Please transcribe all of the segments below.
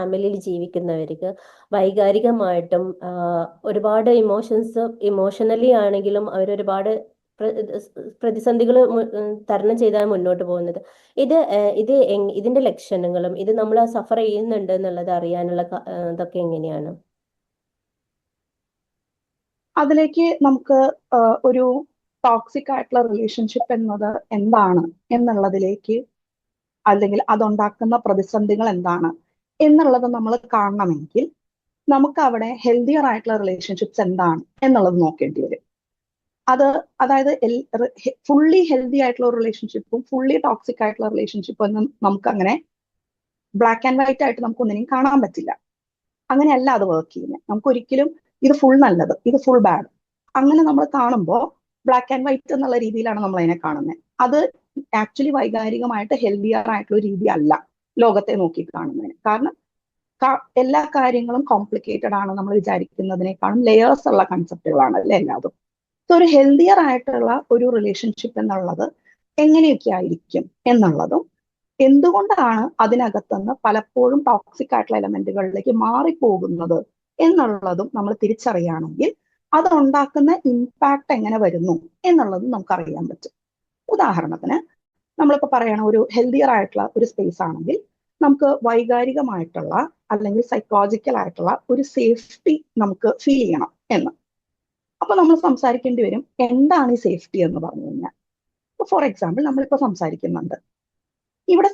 ഫാമിലിയിൽ ജീവിക്കുന്നവർക്ക് വൈകാരികമായിട്ടും ഒരുപാട് ഇമോഷണലി ആണെങ്കിലും അവരൊരുപാട് പ്രതിസന്ധികൾ തരണം ചെയ്താണ് മുന്നോട്ട് പോകുന്നത്. ഇതിന്റെ ലക്ഷണങ്ങളും ഇത് നമ്മൾ സഫർ ചെയ്യുന്നുണ്ട് എന്നുള്ളത് അറിയാനുള്ള ഇതൊക്കെ എങ്ങനെയാണ്? അതിലേക്ക് നമുക്ക് ഒരു ടോക്സിക് ആയിട്ടുള്ള റിലേഷൻഷിപ്പ് എന്നത് എന്താണ് എന്നുള്ളതിലേക്ക്, അല്ലെങ്കിൽ അതുണ്ടാക്കുന്ന പ്രതിസന്ധികൾ എന്താണ് എന്നുള്ളത് നമ്മൾ കാണണമെങ്കിൽ നമുക്ക് അവിടെ ഹെൽത്തിയർ ആയിട്ടുള്ള റിലേഷൻഷിപ്സ് എന്താണ് എന്നുള്ളത് നോക്കേണ്ടി വരും. അതായത് ഫുള്ളി ഹെൽത്തി ആയിട്ടുള്ള റിലേഷൻഷിപ്പും ഫുള്ളി ടോക്സിക് ആയിട്ടുള്ള റിലേഷൻഷിപ്പും ഒന്നും നമുക്ക് അങ്ങനെ ബ്ലാക്ക് ആൻഡ് വൈറ്റ് ആയിട്ട് നമുക്ക് ഒന്നിനും കാണാൻ പറ്റില്ല. അങ്ങനെയല്ല അത് വർക്ക് ചെയ്യുന്നത്. നമുക്ക് ഒരിക്കലും ഇത് ഫുൾ നല്ലത്, ഇത് ഫുൾ ബാഡ്, അങ്ങനെ നമ്മൾ കാണുമ്പോൾ ബ്ലാക്ക് ആൻഡ് വൈറ്റ് എന്നുള്ള രീതിയിലാണ് നമ്മൾ അതിനെ കാണുന്നത്. അത് ആക്ച്വലി വൈകാരികമായിട്ട് ഹെൽത്തിയർ ആയിട്ടുള്ള രീതി അല്ല ലോകത്തെ നോക്കി കാണുന്നതിന്. കാരണം എല്ലാ കാര്യങ്ങളും കോംപ്ലിക്കേറ്റഡ് ആണ്. നമ്മൾ വിചാരിക്കുന്നതിനേക്കാളും ലെയേഴ്സ് ഉള്ള കൺസെപ്റ്റുകളാണ് അല്ലേ എല്ലാതും. സോ ഒരു ഹെൽത്തിയർ ആയിട്ടുള്ള ഒരു റിലേഷൻഷിപ്പ് എന്നുള്ളത് എങ്ങനെയൊക്കെ ആയിരിക്കും എന്നുള്ളതും എന്തുകൊണ്ടാണ് അതിനകത്തുനിന്ന് പലപ്പോഴും ടോക്സിക് ആയിട്ടുള്ള എലമെന്റുകളിലേക്ക് മാറിപ്പോകുന്നത് എന്നുള്ളതും നമ്മൾ തിരിച്ചറിയുകയാണെങ്കിൽ അത് ഉണ്ടാക്കുന്ന ഇമ്പാക്ട് എങ്ങനെ വരുന്നു എന്നുള്ളതും നമുക്കറിയാൻ പറ്റും. ഉദാഹരണത്തിന് നമ്മളിപ്പോൾ പറയണ ഒരു ഹെൽത്തിയർ ആയിട്ടുള്ള ഒരു സ്പേസ് ആണെങ്കിൽ നമുക്ക് വൈകാരികമായിട്ടുള്ള അല്ലെങ്കിൽ സൈക്കോളജിക്കൽ ആയിട്ടുള്ള ഒരു സേഫ്റ്റി നമുക്ക് ഫീൽ ചെയ്യണം എന്ന്. അപ്പൊ നമ്മൾ സംസാരിക്കേണ്ടി വരും എന്താണ് ഈ സേഫ്റ്റി എന്ന് പറഞ്ഞു കഴിഞ്ഞാൽ. ഫോർ എക്സാമ്പിൾ നമ്മളിപ്പോൾ സംസാരിക്കുന്നുണ്ട്. ഇവിടെ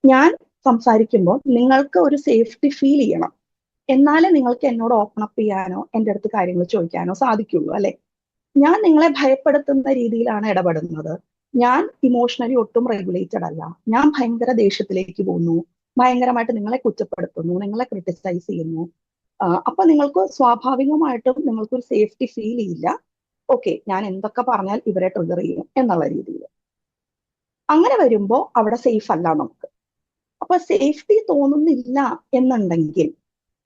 ഞാൻ സംസാരിക്കുമ്പോൾ നിങ്ങൾക്ക് ഒരു സേഫ്റ്റി ഫീൽ ചെയ്യണം. എന്നാലേ നിങ്ങൾക്ക് എന്നോട് ഓപ്പൺ അപ്പ് ചെയ്യാനോ എൻ്റെ അടുത്ത് കാര്യങ്ങൾ ചോദിക്കാനോ സാധിക്കുള്ളൂ അല്ലെ. ഞാൻ നിങ്ങളെ ഭയപ്പെടുത്തുന്ന രീതിയിലാണ് ഇടപെടുന്നത്. ഞാൻ ഇമോഷണലി ഒട്ടും റെഗുലേറ്റഡ് അല്ല. ഞാൻ ഭയങ്കര ദേഷ്യത്തിലേക്ക് പോകുന്നു, ഭയങ്കരമായിട്ട് നിങ്ങളെ കുറ്റപ്പെടുത്തുന്നു, നിങ്ങളെ ക്രിട്ടിസൈസ് ചെയ്യുന്നു. അപ്പൊ നിങ്ങൾക്ക് സ്വാഭാവികമായിട്ടും നിങ്ങൾക്കൊരു സേഫ്റ്റി ഫീൽ ചെയ്യില്ല. ഓക്കെ, ഞാൻ എന്തൊക്കെ പറഞ്ഞാൽ ഇവരെ ട്രിഗർ ചെയ്യും എന്നുള്ള രീതിയിൽ. അങ്ങനെ വരുമ്പോൾ അവിടെ സേഫ് അല്ല നമുക്ക്. അപ്പൊ സേഫ്റ്റി തോന്നുന്നില്ല എന്നുണ്ടെങ്കിൽ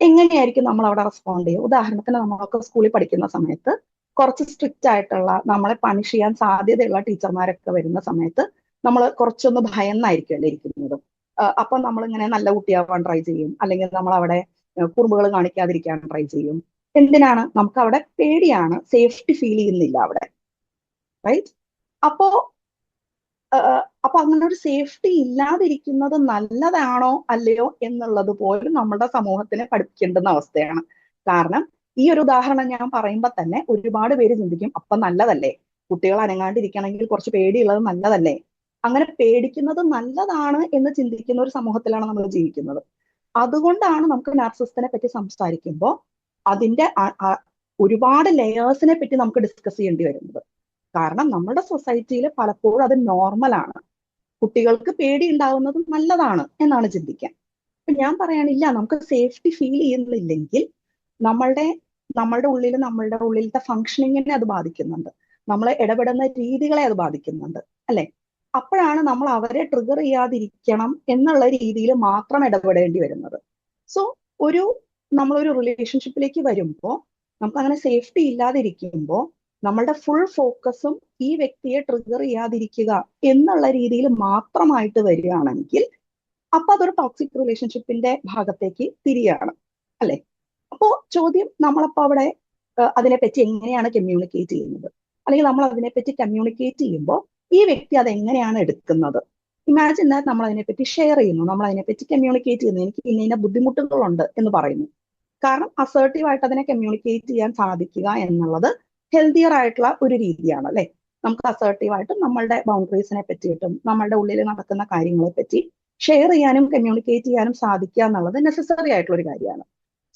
എങ്ങനെയായിരിക്കും നമ്മൾ അവിടെ റെസ്പോണ്ട് ചെയ്യുക? ഉദാഹരണത്തിന് നമ്മളൊക്കെ സ്കൂളിൽ പഠിക്കുന്ന സമയത്ത് കുറച്ച് സ്ട്രിക്റ്റ് ആയിട്ടുള്ള, നമ്മളെ പണിഷ് ചെയ്യാൻ സാധ്യതയുള്ള ടീച്ചർമാരൊക്കെ വരുന്ന സമയത്ത് നമ്മൾ കുറച്ചൊന്ന് ഭയന്നായിരിക്കുമല്ലേ ഇരിക്കുന്നത്. അപ്പൊ നമ്മളിങ്ങനെ നല്ല കുട്ടിയാവാൻ ട്രൈ ചെയ്യും, അല്ലെങ്കിൽ നമ്മൾ അവിടെ കുറുമ്പുകൾ കാണിക്കാതിരിക്കാൻ ട്രൈ ചെയ്യും. എന്തിനാണ്? നമുക്ക് അവിടെ പേടിയാണ്, സേഫ്റ്റി ഫീൽ ചെയ്യുന്നില്ല അവിടെ, റൈറ്റ്? അപ്പോ അങ്ങനെ ഒരു സേഫ്റ്റി ഇല്ലാതിരിക്കുന്നത് നല്ലതാണോ അല്ലയോ എന്നുള്ളത് പോലും നമ്മുടെ സമൂഹത്തിനെ പഠിപ്പിക്കേണ്ടുന്ന അവസ്ഥയാണ്. കാരണം ഈ ഒരു ഉദാഹരണം ഞാൻ പറയുമ്പോൾ തന്നെ ഒരുപാട് പേര് ചിന്തിക്കും, അപ്പൊ നല്ലതല്ലേ, കുട്ടികൾ അനങ്ങാണ്ടിരിക്കണമെങ്കിൽ കുറച്ച് പേടിയുള്ളത് നല്ലതല്ലേ. അങ്ങനെ പേടിക്കുന്നത് നല്ലതാണ് എന്ന് ചിന്തിക്കുന്ന ഒരു സമൂഹത്തിലാണ് നമ്മൾ ജീവിക്കുന്നത്. അതുകൊണ്ടാണ് നമുക്ക് നാർസിസത്തിനെ പറ്റി സംസാരിക്കുമ്പോൾ അതിന്റെ ഒരുപാട് ലെയേഴ്സിനെ പറ്റി നമുക്ക് ഡിസ്കസ് ചെയ്യേണ്ടി വരുന്നത്. കാരണം നമ്മുടെ സൊസൈറ്റിയിൽ പലപ്പോഴും അത് നോർമലാണ്. കുട്ടികൾക്ക് പേടി ഉണ്ടാവുന്നത് നല്ലതാണ് എന്നാണ് ചിന്തിക്കാൻ. അപ്പൊ ഞാൻ പറയാനില്ല, നമുക്ക് സേഫ്റ്റി ഫീൽ ചെയ്യുന്നില്ലെങ്കിൽ നമ്മളുടെ ഉള്ളിലത്തെ ഫങ്ഷനിങ്ങിനെ അത് ബാധിക്കുന്നുണ്ട്, നമ്മൾ ഇടപെടുന്ന രീതികളെ അത് ബാധിക്കുന്നുണ്ട് അല്ലെ. അപ്പോഴാണ് നമ്മൾ അവരെ ട്രിഗർ ചെയ്യാതിരിക്കണം എന്നുള്ള രീതിയിൽ മാത്രം ഇടപെടേണ്ടി വരുന്നത്. സോ നമ്മളൊരു റിലേഷൻഷിപ്പിലേക്ക് വരുമ്പോൾ നമുക്ക് അങ്ങനെ സേഫ്റ്റി ഇല്ലാതിരിക്കുമ്പോൾ നമ്മളുടെ ഫുൾ ഫോക്കസും ഈ വ്യക്തിയെ ട്രിഗർ ചെയ്യാതിരിക്കുക എന്നുള്ള രീതിയിൽ മാത്രമായിട്ട് വരികയാണെങ്കിൽ അപ്പൊ അതൊരു ടോക്സിക് റിലേഷൻഷിപ്പിന്റെ ഭാഗത്തേക്ക് തിരിയാണ് അല്ലെ. അപ്പോ ചോദ്യം, നമ്മളപ്പോ അവിടെ അതിനെപ്പറ്റി എങ്ങനെയാണ് കമ്മ്യൂണിക്കേറ്റ് ചെയ്യുന്നത്, അല്ലെങ്കിൽ നമ്മൾ അതിനെപ്പറ്റി കമ്മ്യൂണിക്കേറ്റ് ചെയ്യുമ്പോൾ ഈ വ്യക്തി അത് എങ്ങനെയാണ് എടുക്കുന്നത്? ഇമാജിൻ ദാറ്റ് നമ്മൾ അതിനെപ്പറ്റി ഷെയർ ചെയ്യുന്നു, നമ്മൾ അതിനെപ്പറ്റി കമ്മ്യൂണിക്കേറ്റ് ചെയ്യുന്നു, എനിക്ക് ഇന്ന ബുദ്ധിമുട്ടുകളുണ്ട് എന്ന് പറയുന്നു. കാരണം അസേർട്ടീവായിട്ട് അതിനെ കമ്മ്യൂണിക്കേറ്റ് ചെയ്യാൻ സാധിക്കുക എന്നുള്ളത് ഹെൽത്തിയർ ആയിട്ടുള്ള ഒരു രീതിയാണ് അല്ലെ. നമുക്ക് അസേർട്ടീവായിട്ടും നമ്മളുടെ ബൗണ്ടറീസിനെ പറ്റിയിട്ടും നമ്മളുടെ ഉള്ളിൽ നടക്കുന്ന കാര്യങ്ങളെ പറ്റി ഷെയർ ചെയ്യാനും കമ്മ്യൂണിക്കേറ്റ് ചെയ്യാനും സാധിക്കുക എന്നുള്ളത് നെസസറി ആയിട്ടുള്ള ഒരു കാര്യമാണ്.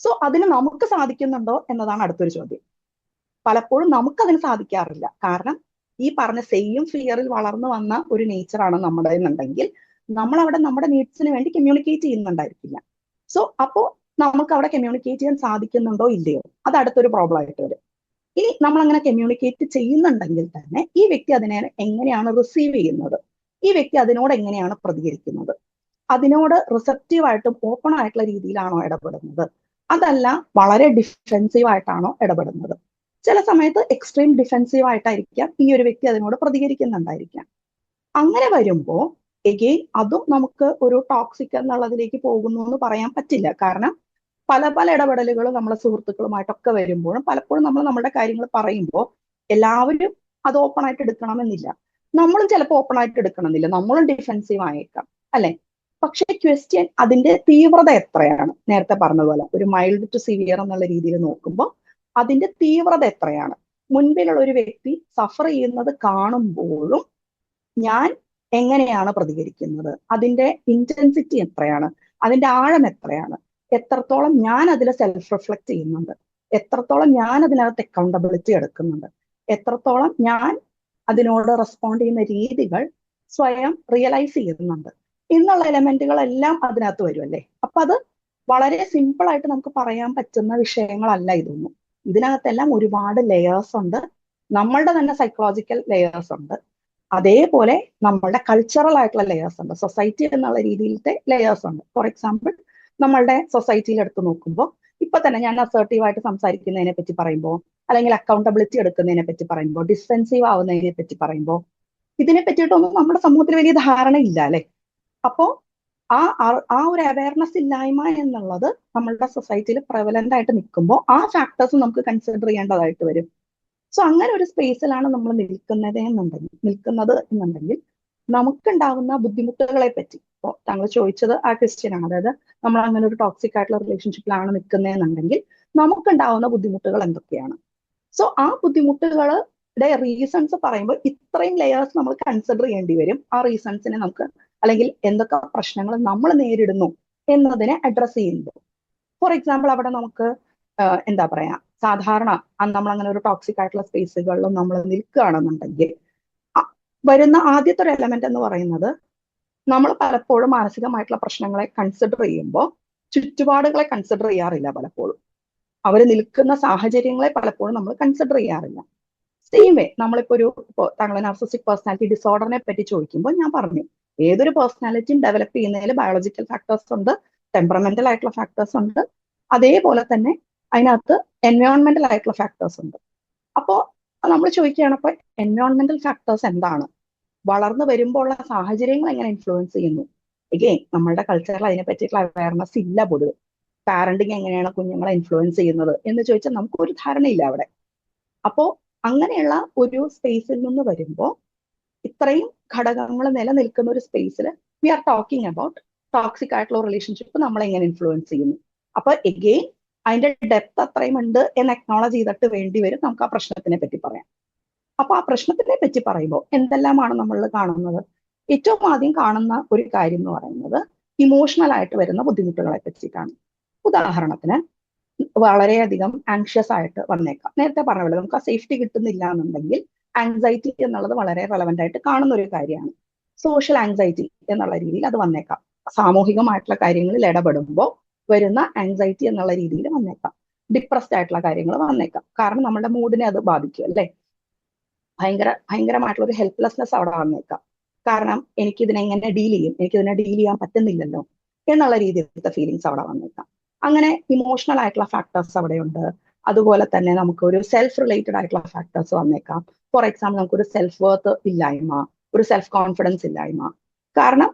സോ അതിന് നമുക്ക് സാധിക്കുന്നുണ്ടോ എന്നതാണ് അടുത്തൊരു ചോദ്യം. പലപ്പോഴും നമുക്കതിന് സാധിക്കാറില്ല. കാരണം ഈ പറഞ്ഞ സെയിം ഫിയറിൽ വളർന്നു വന്ന ഒരു നേച്ചറാണ് നമ്മുടെ എന്നുണ്ടെങ്കിൽ നമ്മൾ അവിടെ നമ്മുടെ നീഡ്സിന് വേണ്ടി കമ്മ്യൂണിക്കേറ്റ് ചെയ്യുന്നുണ്ടായിരിക്കില്ല. സോ അപ്പോ നമുക്ക് അവിടെ കമ്മ്യൂണിക്കേറ്റ് ചെയ്യാൻ സാധിക്കുന്നുണ്ടോ ഇല്ലയോ, അത് അടുത്തൊരു പ്രോബ്ലം ആയിട്ട് വരും. ഇനി നമ്മൾ അങ്ങനെ കമ്മ്യൂണിക്കേറ്റ് ചെയ്യുന്നുണ്ടെങ്കിൽ തന്നെ ഈ വ്യക്തി അതിനെ എങ്ങനെയാണ് റിസീവ് ചെയ്യുന്നത്, ഈ വ്യക്തി അതിനോട് എങ്ങനെയാണ് പ്രതികരിക്കുന്നത്, അതിനോട് റിസപ്റ്റീവായിട്ടും ഓപ്പൺ ആയിട്ടുള്ള രീതിയിലാണോ ഇടപെടുന്നത്, അതല്ല വളരെ ഡിഫെൻസീവ് ആയിട്ടാണോ ഇടപെടുന്നത്. ചില സമയത്ത് എക്സ്ട്രീം ഡിഫെൻസീവ് ആയിട്ടായിരിക്കാം ഈ ഒരു വ്യക്തി അതിനോട് പ്രതികരിക്കുന്നുണ്ടായിരിക്കാം. അങ്ങനെ വരുമ്പോൾ എഗെയിൻ അതും നമുക്ക് ഒരു ടോക്സിക് എന്നുള്ളതിലേക്ക് പോകുന്നു എന്ന് പറയാൻ പറ്റില്ല. കാരണം പല പല ഇടപെടലുകളും നമ്മളെ സുഹൃത്തുക്കളുമായിട്ടൊക്കെ വരുമ്പോഴും പലപ്പോഴും നമ്മൾ നമ്മുടെ കാര്യങ്ങൾ പറയുമ്പോൾ എല്ലാവരും അത് ഓപ്പൺ ആയിട്ട് എടുക്കണമെന്നില്ല. നമ്മളും ചിലപ്പോൾ ഓപ്പൺ ആയിട്ട് എടുക്കണമെന്നില്ല, നമ്മളും ഡിഫെൻസീവ് ആയേക്കാം, അല്ലെ? പക്ഷേ ക്വസ്റ്റ്യൻ അതിന്റെ തീവ്രത എത്രയാണ്? നേരത്തെ പറഞ്ഞതുപോലെ ഒരു മൈൽഡ് ടു സിവിയർ എന്നുള്ള രീതിയിൽ നോക്കുമ്പോൾ അതിന്റെ തീവ്രത എത്രയാണ്? മുൻപിലുള്ള ഒരു വ്യക്തി സഫർ ചെയ്യുന്നത് കാണുമ്പോഴും ഞാൻ എങ്ങനെയാണ് പ്രതികരിക്കുന്നത്? അതിന്റെ ഇന്റൻസിറ്റി എത്രയാണ്? അതിന്റെ ആഴം എത്രയാണ്? എത്രത്തോളം ഞാൻ അതിൽ സെൽഫ് റിഫ്ലക്ട് ചെയ്യുന്നുണ്ട്? എത്രത്തോളം ഞാൻ അതിനകത്ത് അക്കൗണ്ടബിലിറ്റി എടുക്കുന്നുണ്ട്? എത്രത്തോളം ഞാൻ അതിനോട് റെസ്പോണ്ട് ചെയ്യുന്ന രീതികൾ സ്വയം റിയലൈസ് ചെയ്യുന്നുണ്ട് എന്നുള്ള എലമെന്റുകളെല്ലാം അതിനകത്ത് വരും, അല്ലേ? അപ്പൊ അത് വളരെ സിമ്പിൾ ആയിട്ട് നമുക്ക് പറയാൻ പറ്റുന്ന വിഷയങ്ങളല്ല ഇതൊന്നും. ഇതിനകത്തെല്ലാം ഒരുപാട് ലെയേഴ്സ് ഉണ്ട്. നമ്മളുടെ തന്നെ സൈക്കോളജിക്കൽ ലെയേഴ്സ് ഉണ്ട്, അതേപോലെ നമ്മളുടെ കൾച്ചറൽ ആയിട്ടുള്ള ലെയേഴ്സ് ഉണ്ട്, സൊസൈറ്റി എന്നുള്ള രീതിയിലത്തെ ലെയേഴ്സ് ഉണ്ട്. ഫോർ എക്സാമ്പിൾ, നമ്മളുടെ സൊസൈറ്റിയിൽ എടുത്ത് നോക്കുമ്പോൾ ഇപ്പൊ തന്നെ ഞാൻ അസേർട്ടീവ് ആയിട്ട് സംസാരിക്കുന്നതിനെ പറ്റി പറയുമ്പോൾ, അല്ലെങ്കിൽ അക്കൗണ്ടബിലിറ്റി എടുക്കുന്നതിനെ പറ്റി പറയുമ്പോൾ, ഡിഫെൻസീവ് ആവുന്നതിനെ പറ്റി പറയുമ്പോൾ, ഇതിനെ പറ്റിയിട്ടൊന്നും നമ്മുടെ സമൂഹത്തിൽ വലിയ ധാരണ ഇല്ല, അല്ലെ? അപ്പോ ആ ഒരു അവയർനെസ് ഇല്ലായ്മ എന്നുള്ളത് നമ്മളുടെ സൊസൈറ്റിയിൽ പ്രവലന്റ് ആയിട്ട് നിൽക്കുമ്പോൾ ആ ഫാക്ടേഴ്സ് നമുക്ക് കൺസിഡർ ചെയ്യേണ്ടതായിട്ട് വരും. സോ അങ്ങനെ ഒരു സ്പേസിലാണ് നമ്മൾ നിൽക്കുന്നത് എന്നുണ്ടെങ്കിൽ നമുക്കുണ്ടാവുന്ന ബുദ്ധിമുട്ടുകളെ പറ്റി, ഇപ്പോൾ താങ്കൾ ചോദിച്ചത് ആ ക്വസ്റ്റ്യൻ ആണ്, അതായത് നമ്മൾ അങ്ങനെ ഒരു ടോക്സിക് ആയിട്ടുള്ള റിലേഷൻഷിപ്പിലാണ് നിൽക്കുന്നതെന്നുണ്ടെങ്കിൽ നമുക്കുണ്ടാവുന്ന ബുദ്ധിമുട്ടുകൾ എന്തൊക്കെയാണ്? സോ ആ ബുദ്ധിമുട്ടുകളുടെ റീസൺസ് പറയുമ്പോൾ ഇത്രയും ലെയേഴ്സ് നമ്മൾ കൺസിഡർ ചെയ്യേണ്ടി വരും. ആ റീസൺസിനെ നമുക്ക്, അല്ലെങ്കിൽ എന്തൊക്കെ പ്രശ്നങ്ങൾ നമ്മൾ നേരിടുന്നു എന്നതിനെ അഡ്രസ് ചെയ്യുമ്പോൾ. ഫോർ എക്സാമ്പിൾ, അവിടെ നമുക്ക് എന്താ പറയാ, സാധാരണ നമ്മൾ അങ്ങനെ ഒരു ടോക്സിക് ആയിട്ടുള്ള സ്പേസുകളിലും നമ്മൾ നിൽക്കുകയാണെന്നുണ്ടെങ്കിൽ വരുന്ന ആദ്യത്തെ ഒരു എലമെന്റ് എന്ന് പറയുന്നത്, നമ്മൾ പലപ്പോഴും മാനസികമായിട്ടുള്ള പ്രശ്നങ്ങളെ കൺസിഡർ ചെയ്യുമ്പോൾ ചുറ്റുപാടുകളെ കൺസിഡർ ചെയ്യാറില്ല. പലപ്പോഴും അവർ നിൽക്കുന്ന സാഹചര്യങ്ങളെ പലപ്പോഴും നമ്മൾ കൺസിഡർ ചെയ്യാറില്ല. സെയിം വേ നമ്മളിപ്പോ താങ്കൾ നാർസിസിക് പേഴ്സണാലിറ്റി ഡിസോർഡറിനെ പറ്റി ചോദിക്കുമ്പോൾ ഞാൻ പറഞ്ഞു, ഏതൊരു പേഴ്സണാലിറ്റിയും ഡെവലപ്പ് ചെയ്യുന്നതിൽ ബയോളജിക്കൽ ഫാക്ടേഴ്സ് ഉണ്ട്, ടെമ്പറമെന്റൽ ആയിട്ടുള്ള ഫാക്ടേഴ്സ് ഉണ്ട്, അതേപോലെ തന്നെ അതിനകത്ത് എൻവയോൺമെന്റൽ ആയിട്ടുള്ള ഫാക്ടേഴ്സ് ഉണ്ട്. അപ്പോ നമ്മൾ ചോദിക്കുകയാണ്, അപ്പൊ എൻവയോൺമെന്റൽ ഫാക്ടേഴ്സ് എന്താണ്? വളർന്നു വരുമ്പോൾ ഉള്ള സാഹചര്യങ്ങൾ എങ്ങനെ ഇൻഫ്ലുവൻസ് ചെയ്യുന്നു? എഗെയിൻ നമ്മളുടെ കൾച്ചറിൽ അതിനെ പറ്റിയിട്ടുള്ള അവയർനെസ് ഇല്ല. പൊതുവെ പാരന്റിങ് എങ്ങനെയാണ് കുഞ്ഞുങ്ങളെ ഇൻഫ്ലുവൻസ് ചെയ്യുന്നത് എന്ന് ചോദിച്ചാൽ നമുക്ക് ഒരു ധാരണയില്ല അവിടെ. അപ്പോ അങ്ങനെയുള്ള ഒരു സ്പേസിൽ നിന്ന് വരുമ്പോൾ ഇത്രയും ഘടകങ്ങൾ നിലനിൽക്കുന്ന ഒരു സ്പേസിൽ we are talking about toxic ആയിട്ടുള്ള റിലേഷൻഷിപ്പ് നമ്മളെ എങ്ങനെ ഇൻഫ്ലുവൻസ് ചെയ്യുന്നു. അപ്പൊ എഗെയിൻ അതിന്റെ ഡെപ്ത് അത്രയും ഉണ്ട് എന്ന് അക്നോളജ് ചെയ്തിട്ട് വേണ്ടി വരും നമുക്ക് ആ പ്രശ്നത്തിനെ പറ്റി പറയാം. അപ്പൊ ആ പ്രശ്നത്തിനെ പറ്റി പറയുമ്പോൾ എന്തെല്ലാമാണ് നമ്മൾ കാണുന്നത്? ഏറ്റവും ആദ്യം കാണുന്ന ഒരു കാര്യം എന്ന് പറയുന്നത് ഇമോഷണൽ ആയിട്ട് വരുന്ന ബുദ്ധിമുട്ടുകളെ പറ്റിയിട്ടാണ്. ഉദാഹരണത്തിന്, വളരെയധികം ആങ്ഷ്യസ് ആയിട്ട് വന്നേക്കാം. നേരത്തെ പറഞ്ഞ പോലെ നമുക്ക് ആ സേഫ്റ്റി കിട്ടുന്നില്ല എന്നുണ്ടെങ്കിൽ ആങ്സൈറ്റി എന്നുള്ളത് വളരെ റെലവെന്റ് ആയിട്ട് കാണുന്ന ഒരു കാര്യമാണ്. സോഷ്യൽ ആങ്സൈറ്റി എന്നുള്ള രീതിയിൽ അത് വന്നേക്കാം. സാമൂഹികമായിട്ടുള്ള കാര്യങ്ങളിൽ ഇടപെടുമ്പോൾ വരുന്ന ആങ്സൈറ്റി എന്നുള്ള രീതിയിൽ വന്നേക്കാം. ഡിപ്രസ്ഡ് ആയിട്ടുള്ള കാര്യങ്ങൾ വന്നേക്കാം. കാരണം നമ്മുടെ മൂഡിനെ അത് ബാധിക്കും, അല്ലെ? ഭയങ്കരമായിട്ടുള്ള ഒരു ഹെൽപ്ലെസ്നെസ് അവിടെ വന്നേക്കാം. കാരണം എനിക്കിതിനെ എങ്ങനെ ഡീൽ ചെയ്യും, എനിക്കിതിനെ ഡീൽ ചെയ്യാൻ പറ്റുന്നില്ലല്ലോ എന്നുള്ള രീതിയിലത്തെ ഫീലിങ്സ് അവിടെ വന്നേക്കാം. അങ്ങനെ ഇമോഷണൽ ആയിട്ടുള്ള ഫാക്ടേഴ്സ് അവിടെയുണ്ട്. അതുപോലെ തന്നെ നമുക്ക് ഒരു സെൽഫ് റിലേറ്റഡ് ആയിട്ടുള്ള ഫാക്ടേഴ്സ് വന്നേക്കാം. ഫോർ എക്സാമ്പിൾ, നമുക്കൊരു സെൽഫ് വർത്ത് ഇല്ലായ്മ, ഒരു സെൽഫ് കോൺഫിഡൻസ് ഇല്ലായ്മ. കാരണം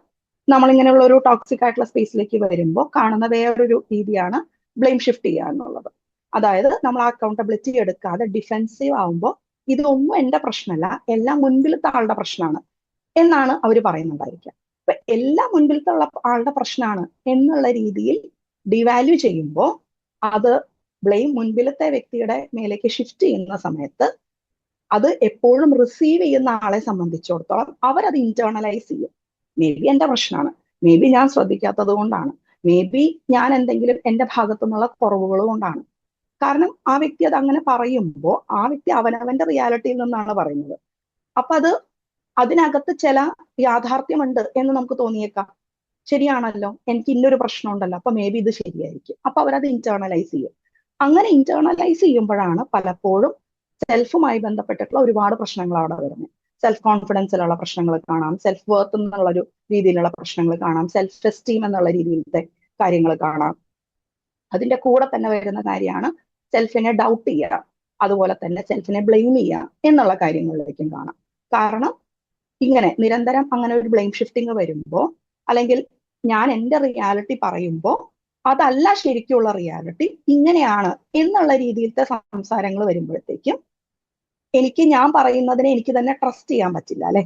നമ്മളിങ്ങനെയുള്ള ഒരു ടോക്സിക് ആയിട്ടുള്ള സ്പേസിലേക്ക് വരുമ്പോൾ കാണുന്ന വേറൊരു രീതിയാണ് ബ്ലെയിം ഷിഫ്റ്റ് ചെയ്യുക എന്നുള്ളത്. അതായത് നമ്മൾ ആ അക്കൗണ്ടബിലിറ്റി എടുക്കാതെ ഡിഫെൻസീവ് ആവുമ്പോൾ ഇതൊന്നും എന്റെ പ്രശ്നമല്ല, എല്ലാം മുൻപിലത്തെ ആളുടെ പ്രശ്നമാണ് എന്നാണ് അവർ പറയുന്നുണ്ടായിരിക്കുക. അപ്പൊ എല്ലാം മുൻപിലത്തെ ആളുടെ പ്രശ്നമാണ് എന്നുള്ള രീതിയിൽ ഡിവാല്യൂ ചെയ്യുമ്പോൾ അത് ബ്ലെയിം മുൻപിലത്തെ വ്യക്തിയുടെ മേലേക്ക് ഷിഫ്റ്റ് ചെയ്യുന്ന സമയത്ത് അത് എപ്പോഴും റിസീവ് ചെയ്യുന്ന ആളെ സംബന്ധിച്ചിടത്തോളം അവരത് ഇന്റേണലൈസ് ചെയ്യും. മേ ബി എന്റെ പ്രശ്നമാണ്, മേ ബി ഞാൻ ശ്രദ്ധിക്കാത്തത് കൊണ്ടാണ്, മേ ബി ഞാൻ എന്തെങ്കിലും എന്റെ ഭാഗത്തു നിന്നുള്ള കുറവുകൾ കൊണ്ടാണ്. കാരണം ആ വ്യക്തി അത് അങ്ങനെ പറയുമ്പോൾ ആ വ്യക്തി അവനവന്റെ റിയാലിറ്റിയിൽ നിന്നാണ് പറയുന്നത്. അപ്പൊ അതിനകത്ത് ചില യാഥാർത്ഥ്യമുണ്ട് എന്ന് നമുക്ക് തോന്നിയേക്കാം. ശരിയാണല്ലോ, എനിക്ക് ഇന്നൊരു പ്രശ്നം ഉണ്ടല്ലോ, അപ്പൊ മേ ബി ഇത് ശരിയായിരിക്കും. അപ്പൊ അവരത് ഇന്റേണലൈസ് ചെയ്യും. അങ്ങനെ ഇന്റേണലൈസ് ചെയ്യുമ്പോഴാണ് പലപ്പോഴും സെൽഫുമായി ബന്ധപ്പെട്ടിട്ടുള്ള ഒരുപാട് പ്രശ്നങ്ങൾ അവിടെ വരുന്നത്. സെൽഫ് കോൺഫിഡൻസിലുള്ള പ്രശ്നങ്ങൾ കാണാം, സെൽഫ് വർത്ത് എന്നുള്ള ഒരു രീതിയിലുള്ള പ്രശ്നങ്ങൾ കാണാം, സെൽഫ് എസ്റ്റീം എന്നുള്ള രീതിയിലത്തെ കാര്യങ്ങൾ കാണാം. അതിന്റെ കൂടെ തന്നെ വരുന്ന കാര്യമാണ് സെൽഫിനെ ഡൗട്ട് ചെയ്യുക, അതുപോലെ തന്നെ സെൽഫിനെ ബ്ലെയിം ചെയ്യുക എന്നുള്ള കാര്യങ്ങളിലേക്കും കാണാം. കാരണം ഇങ്ങനെ നിരന്തരം അങ്ങനെ ഒരു ബ്ലെയിം ഷിഫ്റ്റിംഗ് വരുമ്പോൾ, അല്ലെങ്കിൽ ഞാൻ എന്റെ റിയാലിറ്റി പറയുമ്പോൾ അതല്ല ശരിക്കുള്ള റിയാലിറ്റി, ഇങ്ങനെയാണ് എന്നുള്ള രീതിയിലത്തെ സംസാരങ്ങൾ വരുമ്പോഴത്തേക്കും എനിക്ക് ഞാൻ പറയുന്നതിനെ എനിക്ക് തന്നെ ട്രസ്റ്റ് ചെയ്യാൻ പറ്റില്ല അല്ലെ.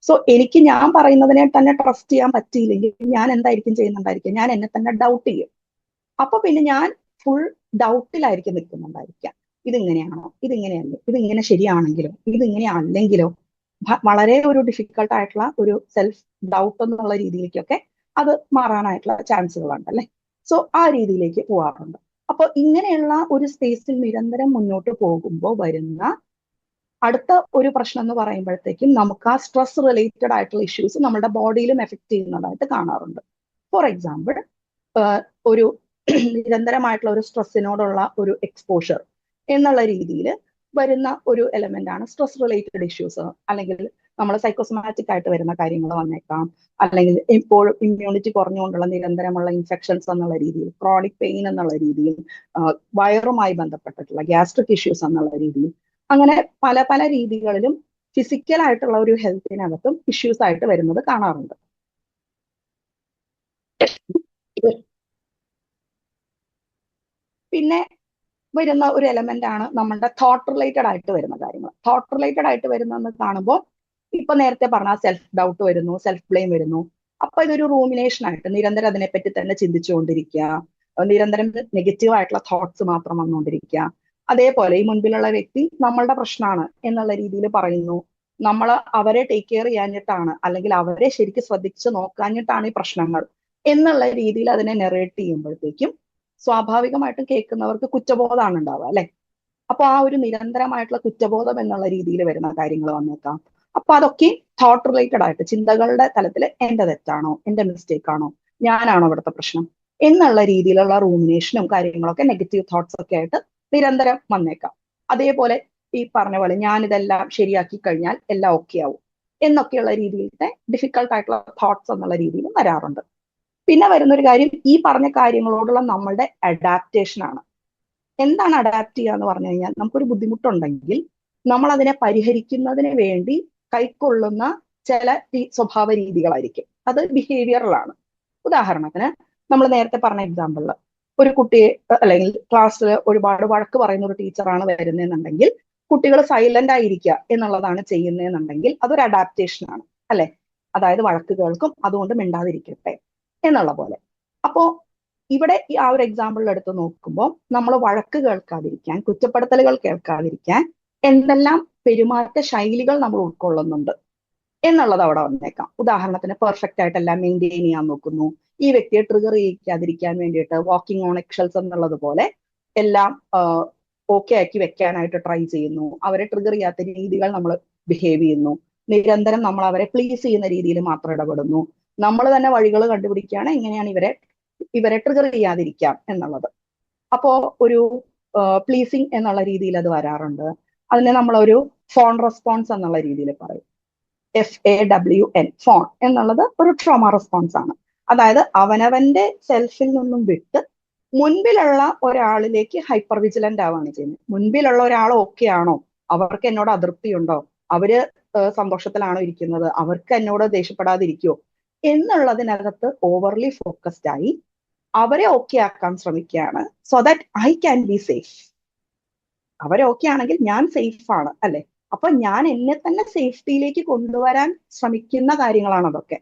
സോ എനിക്ക് ഞാൻ പറയുന്നതിനെ തന്നെ ട്രസ്റ്റ് ചെയ്യാൻ പറ്റിയില്ലെങ്കിൽ ഞാൻ എന്തായിരിക്കും ചെയ്യുന്നുണ്ടായിരിക്കുക, ഞാൻ എന്നെ തന്നെ ഡൗട്ട് ചെയ്യും. അപ്പൊ പിന്നെ ഞാൻ ഫുൾ ഡൗട്ടിലായിരിക്കും നിൽക്കുന്നുണ്ടായിരിക്കാം. ഇതിങ്ങനെയാണോ, ഇതിങ്ങനെയല്ലേ, ഇതിങ്ങനെ ശരിയാണെങ്കിലോ, ഇതിങ്ങനെ അല്ലെങ്കിലോ, വളരെ ഒരു ഡിഫിക്കൽട്ട് ആയിട്ടുള്ള ഒരു സെൽഫ് ഡൗട്ട് എന്നുള്ള രീതിയിലേക്കൊക്കെ അത് മാറാനായിട്ടുള്ള ചാൻസുകളുണ്ട് അല്ലെ. സോ ആ രീതിയിലേക്ക് പോകാറുണ്ട്. അപ്പൊ ഇങ്ങനെയുള്ള ഒരു സ്പേസിൽ നിരന്തരം മുന്നോട്ട് പോകുമ്പോൾ വരുന്ന അടുത്ത ഒരു പ്രശ്നം എന്ന് പറയുമ്പോഴത്തേക്കും നമുക്ക് ആ സ്ട്രെസ് റിലേറ്റഡ് ആയിട്ടുള്ള ഇഷ്യൂസ് നമ്മുടെ ബോഡിയിലും എഫക്ട് ചെയ്യുന്നതായിട്ട് കാണാറുണ്ട്. ഫോർ എക്സാമ്പിൾ, ഒരു നിരന്തരമായിട്ടുള്ള ഒരു സ്ട്രെസ്സിനോടുള്ള ഒരു എക്സ്പോഷർ എന്നുള്ള രീതിയിൽ വരുന്ന ഒരു എലമെന്റ് ആണ് സ്ട്രെസ് റിലേറ്റഡ് ഇഷ്യൂസ്. അല്ലെങ്കിൽ നമ്മൾ സൈക്കോസൊമാറ്റിക് ആയിട്ട് വരുന്ന കാര്യങ്ങൾ വന്നേക്കാം, അല്ലെങ്കിൽ ഇപ്പോൾ ഇമ്മ്യൂണിറ്റി കുറഞ്ഞുകൊണ്ടുള്ള നിരന്തരമുള്ള ഇൻഫെക്ഷൻസ് എന്നുള്ള രീതിയിൽ, ക്രോണിക് പെയിൻ എന്നുള്ള രീതിയിൽ, വയറുമായി ബന്ധപ്പെട്ടിട്ടുള്ള ഗ്യാസ്ട്രിക് ഇഷ്യൂസ് എന്നുള്ള രീതിയിൽ, അങ്ങനെ പല പല രീതികളിലും ഫിസിക്കൽ ആയിട്ടുള്ള ഒരു ഹെൽത്തിനകത്തും ഇഷ്യൂസ് ആയിട്ട് വരുന്നത് കാണാറുണ്ട്. പിന്നെ വരുന്ന ഒരു എലമെന്റ് ആണ് നമ്മളുടെ തോട്ട് റിലേറ്റഡ് ആയിട്ട് വരുന്ന കാര്യങ്ങൾ. തോട്ട് റിലേറ്റഡ് ആയിട്ട് വരുന്നതെന്ന് കാണുമ്പോൾ ഇപ്പൊ നേരത്തെ പറഞ്ഞ സെൽഫ് ഡൗട്ട് വരുന്നു, സെൽഫ് ബ്ലെയിം വരുന്നു. അപ്പൊ ഇതൊരു റൂമിനേഷൻ ആയിട്ട് നിരന്തരം അതിനെപ്പറ്റി തന്നെ ചിന്തിച്ചുകൊണ്ടിരിക്കുക, നിരന്തരം നെഗറ്റീവ് ആയിട്ടുള്ള തോട്ട്സ് മാത്രം വന്നുകൊണ്ടിരിക്കുക. അതേപോലെ ഈ മുൻപിലുള്ള വ്യക്തി നമ്മളുടെ പ്രശ്നമാണ് എന്നുള്ള രീതിയിൽ പറയുന്നു, നമ്മൾ അവരെ ടേക്ക് കെയർ ചെയ്യാഞ്ഞിട്ടാണ്, അല്ലെങ്കിൽ അവരെ ശരിക്കും ശ്രദ്ധിച്ച് നോക്കാഞ്ഞിട്ടാണ് ഈ പ്രശ്നങ്ങൾ എന്നുള്ള രീതിയിൽ അതിനെ നെറേറ്റ് ചെയ്യുമ്പോഴത്തേക്കും സ്വാഭാവികമായിട്ടും കേൾക്കുന്നവർക്ക് കുറ്റബോധമാണ് ഉണ്ടാവുക അല്ലെ. അപ്പൊ ആ ഒരു നിരന്തരമായിട്ടുള്ള കുറ്റബോധം എന്നുള്ള രീതിയിൽ വരുന്ന കാര്യങ്ങൾ വന്നേക്കാം. അപ്പൊ അതൊക്കെ തോട്ട് റിലേറ്റഡ് ആയിട്ട് ചിന്തകളുടെ തലത്തിൽ എന്റെ തെറ്റാണോ, എന്റെ മിസ്റ്റേക്ക് ആണോ, ഞാനാണോ ഇവിടുത്തെ പ്രശ്നം എന്നുള്ള രീതിയിലുള്ള റൂമിനേഷനും കാര്യങ്ങളൊക്കെ നെഗറ്റീവ് തോട്ട്സ് ഒക്കെ ആയിട്ട് നിരന്തരം വന്നേക്കാം. അതേപോലെ ഈ പറഞ്ഞ പോലെ ഞാൻ ഇതെല്ലാം ശരിയാക്കി കഴിഞ്ഞാൽ എല്ലാം ഓക്കെ ആവും എന്നൊക്കെയുള്ള രീതിയിലത്തെ ഡിഫിക്കൽട്ട് ആയിട്ടുള്ള തോട്ട്സ് എന്നുള്ള രീതിയിൽ വരാറുണ്ട്. പിന്നെ വരുന്നൊരു കാര്യം ഈ പറഞ്ഞ കാര്യങ്ങളോടുള്ള നമ്മളുടെ അഡാപ്റ്റേഷൻ ആണ്. എന്താണ് അഡാപ്റ്റ് ചെയ്യുക എന്ന് പറഞ്ഞു കഴിഞ്ഞാൽ, നമുക്കൊരു ബുദ്ധിമുട്ടുണ്ടെങ്കിൽ നമ്മൾ അതിനെ പരിഹരിക്കുന്നതിന് വേണ്ടി കൈക്കൊള്ളുന്ന ചില സ്വഭാവ രീതികളായിരിക്കും. അത് ബിഹേവിയറലാണ്. ഉദാഹരണത്തിന് നമ്മൾ നേരത്തെ പറഞ്ഞ എക്സാമ്പിളിൽ ഒരു കുട്ടിയെ അല്ലെങ്കിൽ ക്ലാസ്സിൽ ഒരുപാട് വഴക്ക് പറയുന്ന ഒരു ടീച്ചറാണ് വരുന്നതെന്നുണ്ടെങ്കിൽ കുട്ടികൾ സൈലന്റ് ആയിരിക്കുക എന്നുള്ളതാണ് ചെയ്യുന്നതെന്നുണ്ടെങ്കിൽ അതൊരു അഡാപ്റ്റേഷൻ ആണ് അല്ലെ. അതായത് വഴക്ക് കേൾക്കും, അതുകൊണ്ട് മിണ്ടാതിരിക്കട്ടെ എന്നുള്ള പോലെ. അപ്പോ ഇവിടെ ആ ഒരു എക്സാമ്പിളിൽ എടുത്ത് നോക്കുമ്പോൾ നമ്മൾ വഴക്ക് കേൾക്കാതിരിക്കാൻ, കുറ്റപ്പെടുത്തലുകൾ കേൾക്കാതിരിക്കാൻ എന്തെല്ലാം പെരുമാറ്റ ശൈലികൾ നമ്മൾ ഉൾക്കൊള്ളുന്നുണ്ട് എന്നുള്ളത് അവിടെ വന്നേക്കാം. ഉദാഹരണത്തിന് പെർഫെക്റ്റ് ആയിട്ട് എല്ലാം മെയിൻറ്റെയിൻ ചെയ്യാൻ നോക്കുന്നു, ഈ വ്യക്തിയെ ട്രിഗർ ചെയ്യിക്കാതിരിക്കാൻ വേണ്ടിയിട്ട് വാക്കിംഗ് ഓൺ എക്ഷൽസ് എന്നുള്ളത് പോലെ എല്ലാം ഓക്കെ ആക്കി വെക്കാനായിട്ട് ട്രൈ ചെയ്യുന്നു, അവരെ ട്രിഗർ ചെയ്യാത്ത രീതികൾ നമ്മൾ ബിഹേവ് ചെയ്യുന്നു, നിരന്തരം നമ്മൾ അവരെ പ്ലീസ് ചെയ്യുന്ന രീതിയിൽ മാത്രം ഇടപെടുന്നു, നമ്മൾ തന്നെ വഴികൾ കണ്ടുപിടിക്കുകയാണ് എങ്ങനെയാണ് ഇവരെ ട്രിഗർ ചെയ്യാതിരിക്കാം എന്നുള്ളത്. അപ്പോ ഒരു പ്ലീസിങ് എന്നുള്ള രീതിയിൽ അത് വരാറുണ്ട്. അതിനെ നമ്മളൊരു ഫോൺ റെസ്പോൺസ് എന്നുള്ള രീതിയിൽ പറയും. FAWN, ഫോൺ എന്നുള്ളത് ഒരു ട്രോമ റെസ്പോൺസ് ആണ്. അതായത് അവനവന്റെ സെൽഫിൽ നിന്നും വിട്ട് മുൻപിലുള്ള ഒരാളിലേക്ക് ഹൈപ്പർ വിജിലന്റ് ആവുകയാണ് ചെയ്യുന്നത്. മുൻപിലുള്ള ഒരാൾ ഓക്കെ ആണോ, അവർക്ക് എന്നോട് അതൃപ്തിയുണ്ടോ, അവര് സന്തോഷത്തിലാണോ ഇരിക്കുന്നത്, അവർക്ക് എന്നോട് ദേഷ്യപ്പെടാതിരിക്കുമോ എന്നുള്ളതിനകത്ത് ഓവർലി ഫോക്കസ്ഡ് ആയി അവരെ ഓക്കെ ആക്കാൻ ശ്രമിക്കുകയാണ്. So that I can be safe. അവരെ ഓക്കെ ആണെങ്കിൽ ഞാൻ സേഫ് ആണ് അല്ലെ. അപ്പൊ ഞാൻ എന്നെ തന്നെ സേഫ്റ്റിയിലേക്ക് കൊണ്ടുവരാൻ ശ്രമിക്കുന്ന കാര്യങ്ങളാണ് അതൊക്കെ.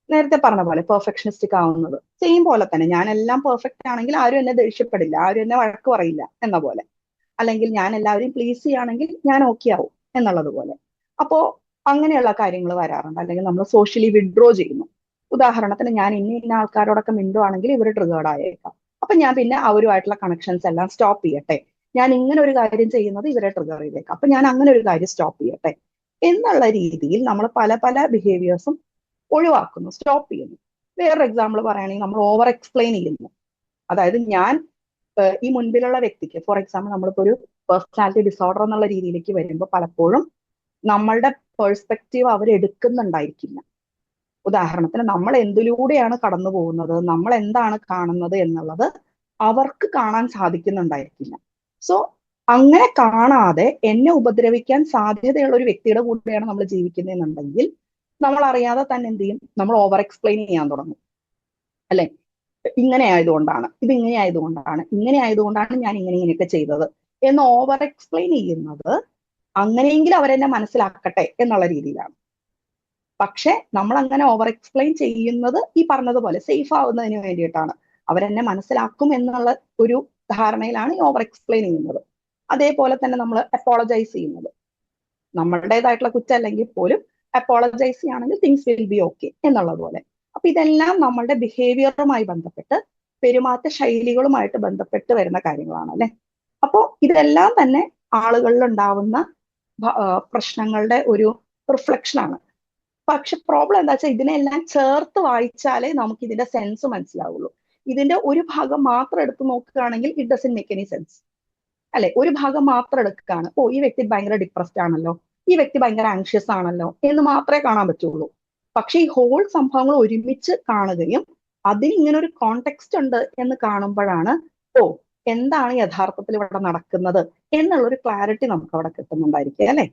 നേരത്തെ പറഞ്ഞ പോലെ പെർഫെക്ഷനിസ്റ്റിക് ആവുന്നത് സെയിം പോലെ തന്നെ, ഞാൻ എല്ലാം പെർഫെക്റ്റ് ആണെങ്കിൽ ആരും എന്നെ ദേഷ്യപ്പെടില്ല, ആരും എന്നെ വഴക്ക് പറയില്ല എന്ന പോലെ. അല്ലെങ്കിൽ ഞാൻ എല്ലാവരെയും പ്ലീസ് ചെയ്യുകയാണെങ്കിൽ ഞാൻ ഓക്കെ ആവും എന്നുള്ളത് പോലെ. അപ്പോ അങ്ങനെയുള്ള കാര്യങ്ങൾ വരാറുണ്ട്. അല്ലെങ്കിൽ നമ്മൾ സോഷ്യലി വിഡ്രോ ചെയ്യുന്നു. ഉദാഹരണത്തിന് ഞാൻ ഇന്ന ആൾക്കാരോടൊക്കെ മിണ്ടുവാണെങ്കിൽ ഇവർ ട്രിഗേർഡ് ആയേക്കാം, അപ്പൊ ഞാൻ പിന്നെ അവരുമായിട്ടുള്ള കണക്ഷൻസ് എല്ലാം സ്റ്റോപ്പ് ചെയ്യട്ടെ. ഞാൻ ഇങ്ങനെ ഒരു കാര്യം ചെയ്യുന്നത് ഇവരെ ട്രിഗർ ചെയ്തേക്കാം, അപ്പൊ ഞാൻ അങ്ങനെ ഒരു കാര്യം സ്റ്റോപ്പ് ചെയ്യട്ടെ എന്നുള്ള രീതിയിൽ നമ്മൾ പല പല ബിഹേവിയേഴ്സും ഒഴിവാക്കുന്നു, സ്റ്റോപ്പ് ചെയ്യുന്നു. വേറൊരു എക്സാമ്പിൾ പറയുകയാണെങ്കിൽ നമ്മൾ ഓവർ എക്സ്പ്ലെയിൻ ചെയ്യുന്നു. അതായത് ഞാൻ ഈ മുൻപിലുള്ള വ്യക്തിക്ക്, ഫോർ എക്സാമ്പിൾ നമ്മളിപ്പോ ഒരു പേഴ്സണാലിറ്റി ഡിസോർഡർ എന്നുള്ള രീതിയിലേക്ക് വരുമ്പോൾ പലപ്പോഴും നമ്മളുടെ പേഴ്സ്പെക്റ്റീവ് അവരെടുക്കുന്നുണ്ടായിരിക്കില്ല. ഉദാഹരണത്തിന് നമ്മൾ എന്തിലൂടെയാണ് കടന്നു പോകുന്നത്, നമ്മൾ എന്താണ് കാണുന്നത് എന്നുള്ളത് അവർക്ക് കാണാൻ സാധിക്കുന്നുണ്ടായിരിക്കില്ല. സോ അങ്ങനെ കാണാതെ എന്നെ ഉപദ്രവിക്കാൻ സാധ്യതയുള്ള ഒരു വ്യക്തിയുടെ കൂടെയാണ് നമ്മൾ ജീവിക്കുന്നതെന്നുണ്ടെങ്കിൽ നമ്മൾ അറിയാതെ തന്നെ എന്ത് ചെയ്യും, നമ്മൾ ഓവർ എക്സ്പ്ലെയിൻ ചെയ്യാൻ തുടങ്ങും അല്ലെ. ഇങ്ങനെ ആയതുകൊണ്ടാണ്, ഇത് ഇങ്ങനെ ആയതുകൊണ്ടാണ്, ഇങ്ങനെ ആയതുകൊണ്ടാണ് ഞാൻ ഇങ്ങനെയൊക്കെ ചെയ്തത് എന്ന് ഓവർ എക്സ്പ്ലെയിൻ ചെയ്യുന്നത് അങ്ങനെയെങ്കിലും അവരെന്നെ മനസ്സിലാക്കട്ടെ എന്നുള്ള രീതിയിലാണ്. പക്ഷെ നമ്മൾ അങ്ങനെ ഓവർ എക്സ്പ്ലെയിൻ ചെയ്യുന്നത് ഈ പറഞ്ഞതുപോലെ സേഫ് ആവുന്നതിന് വേണ്ടിയിട്ടാണ്. അവരെന്നെ മനസ്സിലാക്കും എന്നുള്ള ഒരു ധാരണയിലാണ് ഈ ഓവർ എക്സ്പ്ലെയിൻ ചെയ്യുന്നത്. അതേപോലെ തന്നെ നമ്മൾ അപ്പോളജൈസ് ചെയ്യുന്നത് നമ്മളുടേതായിട്ടുള്ള കുറ്റമല്ലെങ്കിൽ പോലും അപ്പോളജൈസ് ചെയ്യുകയാണെങ്കിൽ തിങ്സ് വിൽ ബി ഓക്കെ എന്നുള്ളത് പോലെ. അപ്പൊ ഇതെല്ലാം നമ്മളുടെ ബിഹേവിയറുമായി ബന്ധപ്പെട്ട്, പെരുമാറ്റ ശൈലികളുമായിട്ട് ബന്ധപ്പെട്ട് വരുന്ന കാര്യങ്ങളാണ് അല്ലെ. അപ്പോ ഇതെല്ലാം തന്നെ ആളുകളിൽ ഉണ്ടാവുന്ന പ്രശ്നങ്ങളുടെ ഒരു റിഫ്ലക്ഷൻ ആണ്. പക്ഷെ പ്രോബ്ലം എന്താ വെച്ചാൽ ഇതിനെല്ലാം ചേർത്ത് വായിച്ചാലേ നമുക്ക് ഇതിന്റെ സെൻസ് മനസ്സിലാവുള്ളൂ. ഇതിന്റെ ഒരു ഭാഗം മാത്രം എടുത്ത് നോക്കുകയാണെങ്കിൽ it doesn't make any sense അല്ലെ. ഒരു ഭാഗം മാത്രം എടുക്കുകയാണ്, ഓ ഈ വ്യക്തി ഭയങ്കര ഡിപ്രസ്ഡ് ആണല്ലോ, ഈ വ്യക്തി ഭയങ്കര ആങ്ഷ്യസ് ആണല്ലോ എന്ന് മാത്രമേ കാണാൻ പറ്റുള്ളൂ. പക്ഷെ ഈ ഹോൾ സംഭവങ്ങൾ ഒരുമിച്ച് കാണുകയും അതിന് ഇങ്ങനെ ഒരു കോണ്ടെക്സ്റ്റ് ഉണ്ട് എന്ന് കാണുമ്പോഴാണ് ഓ എന്താണ് യഥാർത്ഥത്തിൽ ഇവിടെ നടക്കുന്നത് എന്നുള്ളൊരു ക്ലാരിറ്റി നമുക്ക് അവിടെ കിട്ടുന്നുണ്ടായിരിക്കുക അല്ലെ.